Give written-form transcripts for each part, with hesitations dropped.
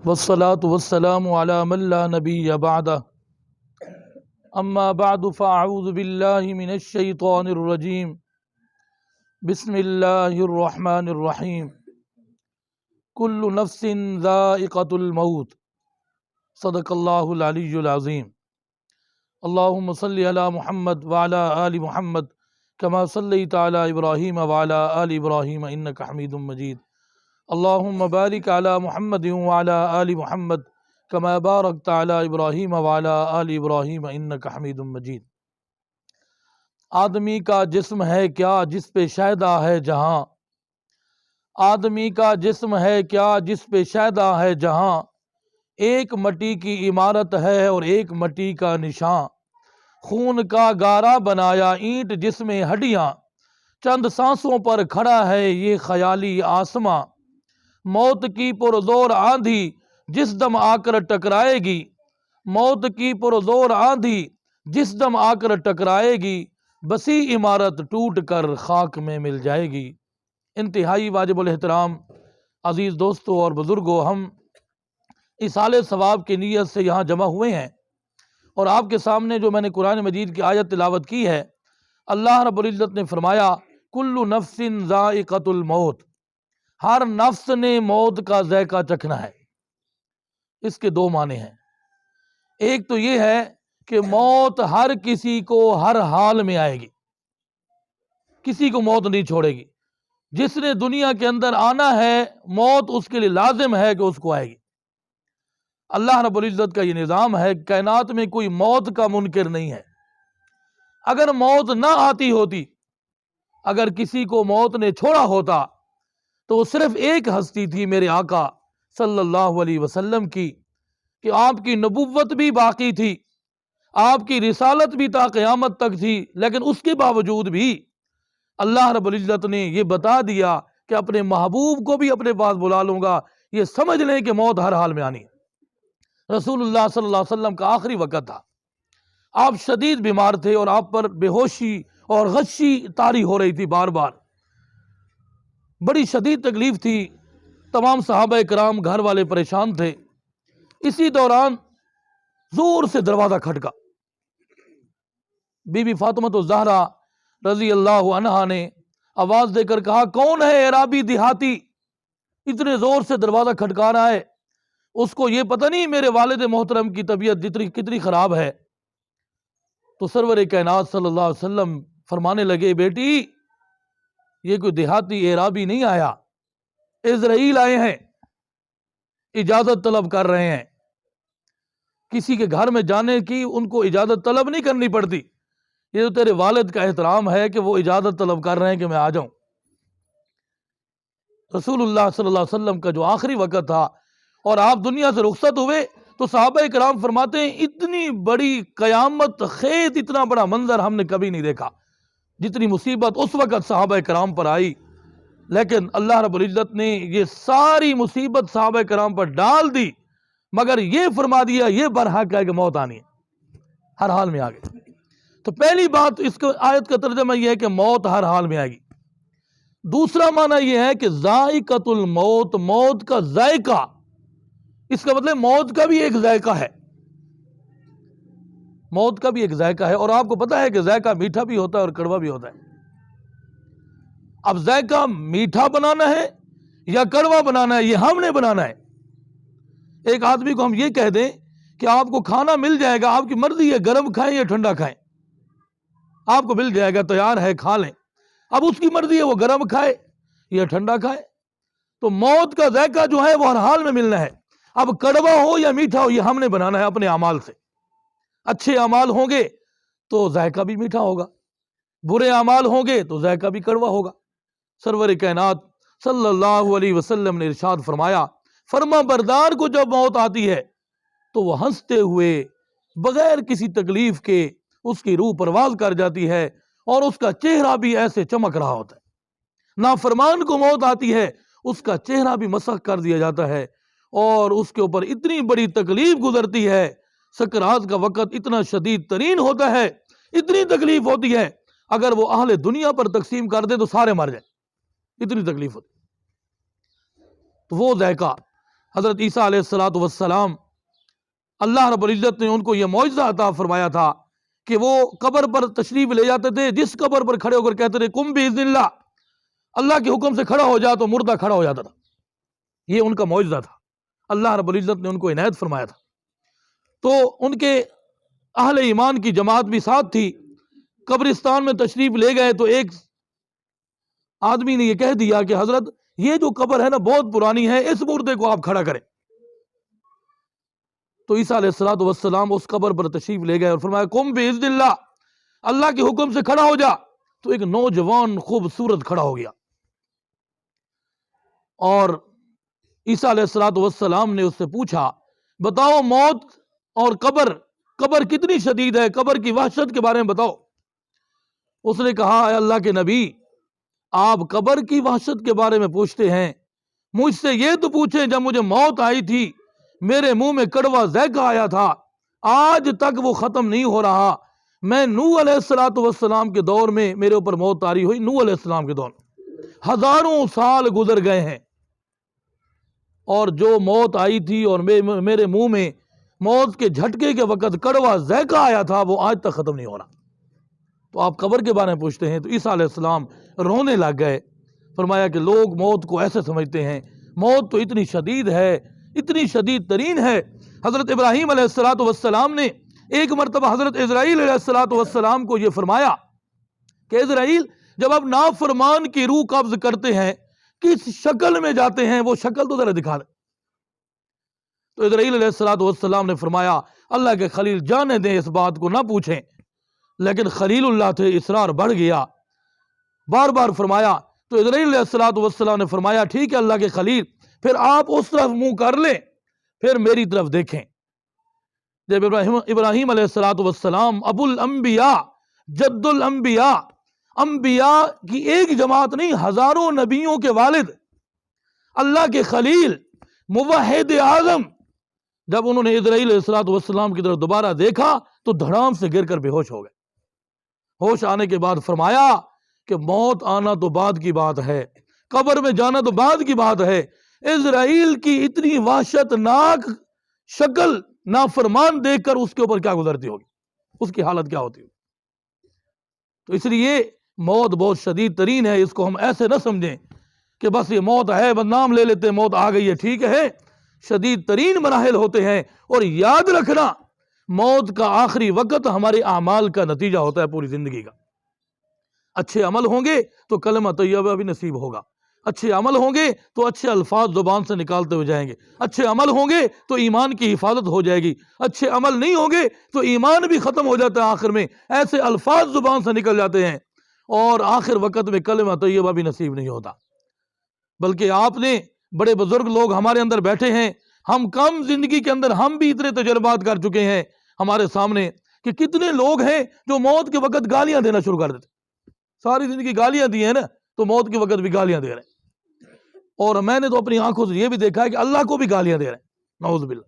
والصلاة والسلام على من لا نبي بعده اما بعد فاعوذ باللہ من الشیطان الرجیم بسم اللہ الرحمن الرحیم کل نفس ذائقۃ الموت صدق اللہ العلی العظیم اللہم صلی علی محمد وعلی آل محمد کما صلیت علی ابراہیم وعلی آل ابراہیم انک حمید مجید اللہم بارک علی محمد وعلی آل محمد کما بارکت علی ابراہیم وعلی آل ابراہیم انک حمید مجید۔ آدمی کا جسم ہے کیا جس پہ شیدا ہے جہاں، آدمی کا جسم ہے کیا جس پہ شیدا ہے جہاں، ایک مٹی کی عمارت ہے اور ایک مٹی کا نشاں، خون کا گارا بنایا اینٹ جس میں ہڈیاں، چند سانسوں پر کھڑا ہے یہ خیالی آسماں، موت کی پرزور آندھی جس دم آ کر ٹکرائے گی، موت کی پرزور آندھی جس دم آ کر ٹکرائے گی، بسی عمارت ٹوٹ کر خاک میں مل جائے گی۔ انتہائی واجب الاحترام عزیز دوستو اور بزرگو، ہم ایصال ثواب کی نیت سے یہاں جمع ہوئے ہیں اور آپ کے سامنے جو میں نے قرآن مجید کی آیت تلاوت کی ہے، اللہ رب العزت نے فرمایا کل نفس ذائقۃ الموت، ہر نفس نے موت کا ذائقہ چکھنا ہے۔ اس کے دو معنی ہیں، ایک تو یہ ہے کہ موت ہر کسی کو ہر حال میں آئے گی، کسی کو موت نہیں چھوڑے گی، جس نے دنیا کے اندر آنا ہے موت اس کے لیے لازم ہے کہ اس کو آئے گی۔ اللہ رب العزت کا یہ نظام ہے، کائنات میں کوئی موت کا منکر نہیں ہے۔ اگر موت نہ آتی ہوتی، اگر کسی کو موت نے چھوڑا ہوتا تو وہ صرف ایک ہستی تھی میرے آقا صلی اللہ علیہ وسلم کی، کہ آپ کی نبوت بھی باقی تھی، آپ کی رسالت بھی تا قیامت تک تھی، لیکن اس کے باوجود بھی اللہ رب العزت نے یہ بتا دیا کہ اپنے محبوب کو بھی اپنے پاس بلا لوں گا، یہ سمجھ لیں کہ موت ہر حال میں آنی ہے۔ رسول اللہ صلی اللہ علیہ وسلم کا آخری وقت تھا، آپ شدید بیمار تھے اور آپ پر بے ہوشی اور غشی طاری ہو رہی تھی، بار بار بڑی شدید تکلیف تھی، تمام صحابہ کرام گھر والے پریشان تھے۔ اسی دوران زور سے دروازہ کھٹکا، بی بی فاطمہ الزہرا رضی اللہ عنہا نے آواز دے کر کہا کون ہے اعرابی دیہاتی اتنے زور سے دروازہ کھٹکا رہا ہے، اس کو یہ پتہ نہیں میرے والد محترم کی طبیعت کتنی خراب ہے۔ تو سرور کائنات صلی اللہ علیہ وسلم فرمانے لگے بیٹی یہ کوئی دیہاتی اعرابی نہیں آیا، اسرائیل آئے ہیں، اجازت طلب کر رہے ہیں۔ کسی کے گھر میں جانے کی ان کو اجازت طلب نہیں کرنی پڑتی، یہ تو تیرے والد کا احترام ہے کہ وہ اجازت طلب کر رہے ہیں کہ میں آ جاؤں۔ رسول اللہ صلی اللہ علیہ وسلم کا جو آخری وقت تھا اور آپ دنیا سے رخصت ہوئے تو صحابہ کرام فرماتے ہیں اتنی بڑی قیامت خیز اتنا بڑا منظر ہم نے کبھی نہیں دیکھا، جتنی مصیبت اس وقت صحابہ کرام پر آئی، لیکن اللہ رب العزت نے یہ ساری مصیبت صحابہ کرام پر ڈال دی، مگر یہ فرما دیا یہ برحق ہے کہ موت آنی ہے، ہر حال میں آگے۔ تو پہلی بات اس کو آیت کا ترجمہ یہ ہے کہ موت ہر حال میں آئے گی۔ دوسرا معنی یہ ہے کہ ذائقۃ الموت، موت کا ذائقہ، اس کا مطلب موت کا بھی ایک ذائقہ ہے، موت کا بھی ایک ذائقہ ہے، اور آپ کو پتہ ہے کہ ذائقہ میٹھا بھی ہوتا ہے اور کڑوا بھی ہوتا ہے۔ اب ذائقہ میٹھا بنانا ہے یا کڑوا بنانا ہے یہ ہم نے بنانا ہے۔ ایک آدمی کو ہم یہ کہہ دیں کہ آپ کو کھانا مل جائے گا، آپ کی مرضی ہے گرم کھائیں یا ٹھنڈا کھائیں، آپ کو مل جائے گا تیار ہے کھا لیں، اب اس کی مرضی ہے وہ گرم کھائے یا ٹھنڈا کھائے۔ تو موت کا ذائقہ جو ہے وہ ہر حال میں ملنا ہے، اب کڑوا ہو یا میٹھا ہو یہ ہم نے بنانا ہے اپنے اعمال سے۔ اچھے اعمال ہوں گے تو ذائقہ بھی میٹھا ہوگا، برے اعمال ہوں گے تو ذائقہ بھی کڑوا ہوگا۔ سرور کائنات صلی اللہ علیہ وسلم نے ارشاد فرمایا فرما بردار کو جب موت آتی ہے تو وہ ہنستے ہوئے بغیر کسی تکلیف کے اس کی روح پرواز کر جاتی ہے اور اس کا چہرہ بھی ایسے چمک رہا ہوتا ہے۔ نافرمان کو موت آتی ہے اس کا چہرہ بھی مسخ کر دیا جاتا ہے اور اس کے اوپر اتنی بڑی تکلیف گزرتی ہے، سکرات کا وقت اتنا شدید ترین ہوتا ہے، اتنی تکلیف ہوتی ہے اگر وہ اہل دنیا پر تقسیم کر دے تو سارے مر جائیں، اتنی تکلیف ہوتی ہے۔ تو وہ ذائقہ حضرت عیسیٰ علیہ السلام اللہ رب العزت نے ان کو یہ معجزہ عطا فرمایا تھا کہ وہ قبر پر تشریف لے جاتے تھے، جس قبر پر کھڑے ہو کر کہتے تھے قم بإذن اللہ، اللہ کے حکم سے کھڑا ہو جا، تو مردہ کھڑا ہو جاتا تھا۔ یہ ان کا معجزہ تھا، اللہ رب العزت نے ان کو عنایت فرمایا تھا۔ تو ان کے اہل ایمان کی جماعت بھی ساتھ تھی، قبرستان میں تشریف لے گئے تو ایک آدمی نے یہ کہہ دیا کہ حضرت یہ جو قبر ہے نا بہت پرانی ہے، اس مردے کو آپ کھڑا کریں۔ تو عیسیٰ علیہ السلام اس قبر پر تشریف لے گئے اور فرمایا قم بإذن اللہ، اللہ کے حکم سے کھڑا ہو جا۔ تو ایک نوجوان خوبصورت کھڑا ہو گیا، اور عیسیٰ علیہ السلام نے اس سے پوچھا بتاؤ موت اور قبر کتنی شدید ہے، قبر کی وحشت کے بارے میں بتاؤ۔ اس نے کہا اے اللہ کے نبی، آپ قبر کی وحشت کے بارے میں پوچھتے ہیں، مجھ سے یہ تو پوچھیں جب مجھے موت آئی تھی میرے منہ میں کڑوا ذائقہ آیا تھا، آج تک وہ ختم نہیں ہو رہا۔ میں نوح علیہ السلام کے دور میں میرے اوپر موت طاری ہوئی، نوح علیہ السلام کے دور میں ہزاروں سال گزر گئے ہیں، اور جو موت آئی تھی اور میرے منہ میں موت کے جھٹکے کے وقت کڑوا ذائقہ آیا تھا، وہ آج تک ختم نہیں ہو رہا۔ تو آپ قبر کے بارے میں پوچھتے ہیں؟ تو عیسیٰ علیہ السلام رونے لگ گئے، فرمایا کہ لوگ موت کو ایسے سمجھتے ہیں، موت تو اتنی شدید ہے، اتنی شدید ترین ہے۔ حضرت ابراہیم علیہ السلام نے ایک مرتبہ حضرت اسرائیل علیہ السلام کو یہ فرمایا کہ اسرائیل، جب آپ نافرمان کی روح قبض کرتے ہیں کس شکل میں جاتے ہیں، وہ شکل تو ذرا دکھا دیں۔ تو اسرائیل علیہ السلام نے فرمایا اللہ کے خلیل جانے دیں، اس بات کو نہ پوچھیں۔ لیکن خلیل اللہ تھے، اصرار بڑھ گیا، بار بار فرمایا۔ تو اسرائیل علیہ السلام نے فرمایا ٹھیک ہے اللہ کے خلیل، پھر آپ اس طرف منہ کر لیں، پھر میری طرف دیکھیں۔ جب ابراہیم علیہ السلام ابو الانبیاء، جد الانبیاء، انبیاء کی ایک جماعت نہیں، ہزاروں نبیوں کے والد، اللہ کے خلیل، موحد اعظم، جب انہوں نے اسرائیل علیہ السلام کی طرف دوبارہ دیکھا تو دھڑام سے گر کر بے ہوش ہو گئے۔ ہوش آنے کے بعد فرمایا کہ موت آنا تو بعد کی بات ہے، قبر میں جانا تو بعد کی بات ہے، اسرائیل کی اتنی وحشت ناک شکل نافرمان دیکھ کر اس کے اوپر کیا گزرتی ہوگی، اس کی حالت کیا ہوتی ہوگی۔ تو اس لیے موت بہت شدید ترین ہے، اس کو ہم ایسے نہ سمجھیں کہ بس یہ موت ہے، بس نام لے لیتے موت آ گئی ہے، ٹھیک ہے، شدید ترین مراحل ہوتے ہیں۔ اور یاد رکھنا موت کا آخری وقت ہمارے اعمال کا نتیجہ ہوتا ہے پوری زندگی کا۔ اچھے عمل ہوں گے تو کلمہ طیبہ بھی نصیب ہوگا، اچھے عمل ہوں گے تو اچھے الفاظ زبان سے نکالتے ہوئے جائیں گے، اچھے عمل ہوں گے تو ایمان کی حفاظت ہو جائے گی، اچھے عمل نہیں ہوں گے تو ایمان بھی ختم ہو جاتا ہے، آخر میں ایسے الفاظ زبان سے نکل جاتے ہیں اور آخر وقت میں کلمہ طیبہ بھی نصیب نہیں ہوتا۔ بلکہ آپ نے بڑے بزرگ لوگ ہمارے اندر بیٹھے ہیں، ہم کم زندگی کے اندر ہم بھی اتنے تجربات کر چکے ہیں ہمارے سامنے کہ کتنے لوگ ہیں جو موت کے وقت گالیاں دینا شروع کر دیتے، ساری زندگی گالیاں دی ہیں نا، تو موت کے وقت بھی گالیاں دے رہے ہیں۔ اور میں نے تو اپنی آنکھوں سے یہ بھی دیکھا ہے کہ اللہ کو بھی گالیاں دے رہے ہیں، نعوذ باللہ۔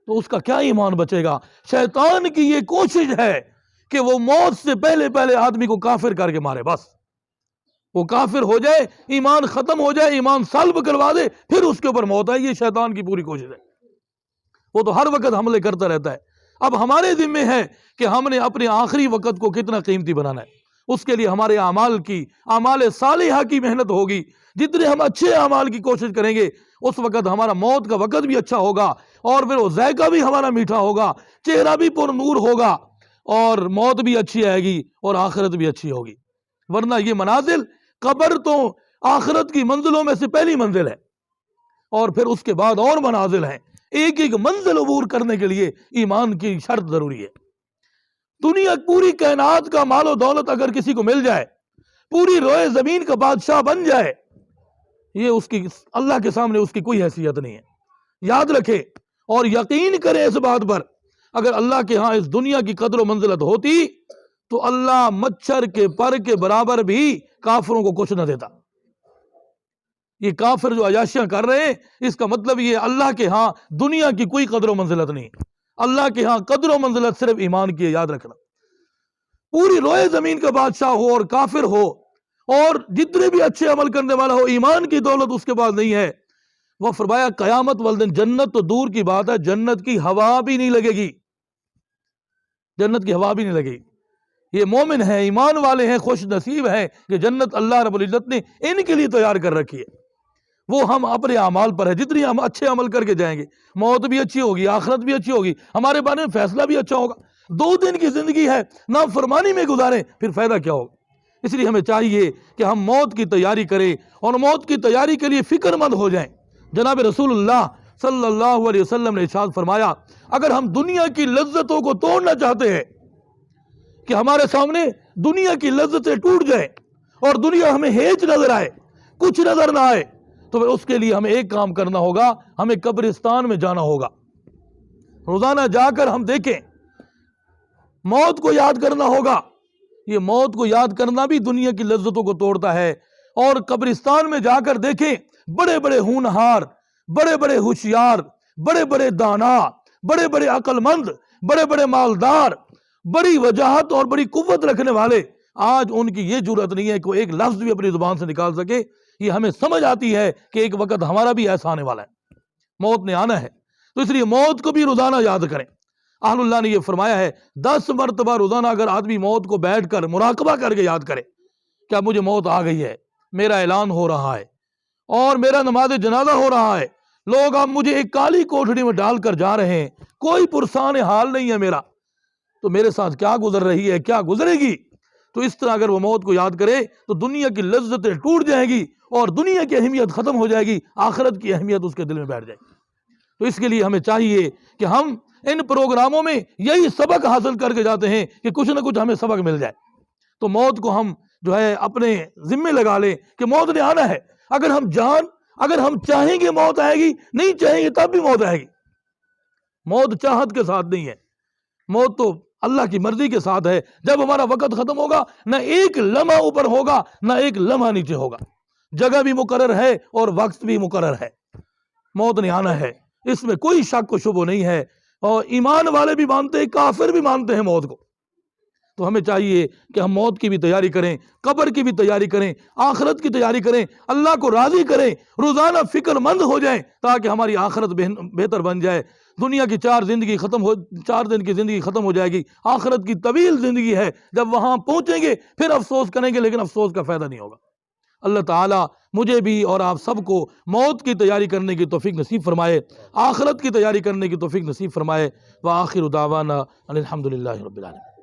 تو اس کا کیا ایمان بچے گا؟ شیطان کی یہ کوشش ہے کہ وہ موت سے پہلے آدمی کو کافر کر کے مارے، بس وہ کافر ہو جائے، ایمان ختم ہو جائے، ایمان سلب کروا دے، پھر اس کے اوپر موت آئے۔ یہ شیطان کی پوری کوشش ہے، وہ تو ہر وقت حملے کرتا رہتا ہے۔ اب ہمارے ذمہ ہے کہ ہم نے اپنے آخری وقت کو کتنا قیمتی بنانا ہے، اس کے لیے ہمارے اعمال صالحہ کی محنت ہوگی۔ جتنے ہم اچھے اعمال کی کوشش کریں گے اس وقت ہمارا موت کا وقت بھی اچھا ہوگا، اور پھر وہ ذائقہ بھی ہمارا میٹھا ہوگا، چہرہ بھی پر نور ہوگا، اور موت بھی اچھی آئے گی اور آخرت بھی اچھی ہوگی۔ ورنہ یہ منازل، قبر تو آخرت کی منزلوں میں سے پہلی منزل ہے، اور پھر اس کے بعد اور منازل ہیں۔ ایک ایک منزل عبور کرنے کے لیے ایمان کی شرط ضروری ہے۔ دنیا پوری کائنات کا مال و دولت اگر کسی کو مل جائے، پوری روئے زمین کا بادشاہ بن جائے، یہ اس کی اللہ کے سامنے اس کی کوئی حیثیت نہیں ہے۔ یاد رکھے اور یقین کرے اس بات پر، اگر اللہ کے ہاں اس دنیا کی قدر و منزلت ہوتی تو اللہ مچھر کے پر کے برابر بھی کافروں کو کچھ نہ دیتا۔ یہ کافر جو عیاشیاں کر رہے ہیں، اس کا مطلب یہ اللہ کے ہاں دنیا کی کوئی قدر و منزلت نہیں، اللہ کے ہاں قدر و منزلت صرف ایمان کی ہے۔ یاد رکھنا، پوری روئے زمین کا بادشاہ ہو اور کافر ہو اور جتنے بھی اچھے عمل کرنے والا ہو، ایمان کی دولت اس کے پاس نہیں ہے، وہ فرمایا قیامت والدن جنت تو دور کی بات ہے، جنت کی ہوا بھی نہیں لگے گی، جنت کی ہوا بھی نہیں لگے گی۔ یہ مومن ہیں، ایمان والے ہیں، خوش نصیب ہیں کہ جنت اللہ رب العزت نے ان کے لیے تیار کر رکھی ہے۔ وہ ہم اپنے اعمال پر ہے، جتنی ہم اچھے عمل کر کے جائیں گے، موت بھی اچھی ہوگی، آخرت بھی اچھی ہوگی، ہمارے بارے میں فیصلہ بھی اچھا ہوگا۔ 2 دن کی زندگی ہے، نافرمانی میں گزاریں، پھر فائدہ کیا ہوگا؟ اس لیے ہمیں چاہیے کہ ہم موت کی تیاری کریں اور موت کی تیاری کے لیے فکر مند ہو جائیں۔ جناب رسول اللہ صلی اللہ علیہ وسلم نے ارشاد فرمایا، اگر ہم دنیا کی لذتوں کو توڑنا چاہتے ہیں کہ ہمارے سامنے دنیا کی لذتیں ٹوٹ جائیں اور دنیا ہمیں ہیچ نظر آئے، کچھ نظر نہ آئے، تو پھر اس کے لیے ہمیں ایک کام کرنا ہوگا، ہمیں قبرستان میں جانا ہوگا۔ روزانہ جا کر ہم دیکھیں، موت کو یاد کرنا ہوگا۔ یہ موت کو یاد کرنا بھی دنیا کی لذتوں کو توڑتا ہے۔ اور قبرستان میں جا کر دیکھیں، بڑے بڑے ہونہار، بڑے بڑے ہوشیار، بڑے بڑے دانا، بڑے بڑے عقل مند، بڑے بڑے مالدار، بڑی وجاہت اور بڑی قوت رکھنے والے، آج ان کی یہ جرأت نہیں ہے کہ وہ ایک لفظ بھی اپنی زبان سے نکال سکے۔ یہ ہمیں سمجھ آتی ہے کہ ایک وقت ہمارا بھی ایسا آنے والا ہے، موت نے آنا ہے، تو اس لیے موت کو بھی روزانہ یاد کریں۔ اہل اللہ نے یہ فرمایا ہے 10 مرتبہ روزانہ اگر آدمی موت کو بیٹھ کر مراقبہ کر کے یاد کرے، کیا مجھے موت آ گئی ہے، میرا اعلان ہو رہا ہے اور میرا نماز جنازہ ہو رہا ہے، لوگ اب مجھے ایک کالی کوٹھڑی میں ڈال کر جا رہے ہیں، کوئی پرسان حال نہیں ہے میرا، تو میرے ساتھ کیا گزر رہی ہے، کیا گزرے گی؟ تو اس طرح اگر وہ موت کو یاد کرے تو دنیا کی لذتیں ٹوٹ جائیں گی اور دنیا کی اہمیت ختم ہو جائے گی، آخرت کی اہمیت اس کے دل میں بیٹھ جائے گی۔ تو اس کے لیے ہمیں چاہیے کہ ہم ان پروگراموں میں یہی سبق حاصل کر کے جاتے ہیں کہ کچھ نہ کچھ ہمیں سبق مل جائے۔ تو موت کو ہم جو ہے اپنے ذمے لگا لیں کہ موت نے آنا ہے، اگر ہم چاہیں گے موت آئے گی، نہیں چاہیں گے تب بھی موت آئے گی۔ موت چاہت کے ساتھ نہیں ہے، موت تو اللہ کی مرضی کے ساتھ ہے۔ جب ہمارا وقت ختم ہوگا، نہ ایک لمحہ اوپر ہوگا، نہ ایک لمحہ نیچے ہوگا، جگہ بھی مقرر ہے اور وقت بھی مقرر ہے۔ موت نے آنا ہے، اس میں کوئی شک و شبہ نہیں ہے، اور ایمان والے بھی مانتے ہیں، کافر بھی مانتے ہیں موت کو۔ تو ہمیں چاہیے کہ ہم موت کی بھی تیاری کریں، قبر کی بھی تیاری کریں، آخرت کی تیاری کریں، اللہ کو راضی کریں، روزانہ فکر مند ہو جائیں تاکہ ہماری آخرت بہتر بن جائے۔ دنیا کی 4 دن کی زندگی ختم ہو جائے گی، آخرت کی طویل زندگی ہے، جب وہاں پہنچیں گے پھر افسوس کریں گے، لیکن افسوس کا فائدہ نہیں ہوگا۔ اللہ تعالیٰ مجھے بھی اور آپ سب کو موت کی تیاری کرنے کی توفیق نصیب فرمائے، آخرت کی تیاری کرنے کی توفیق نصیب فرمائے۔ وآخر دعوانا ان الحمد للہ رب العالمین۔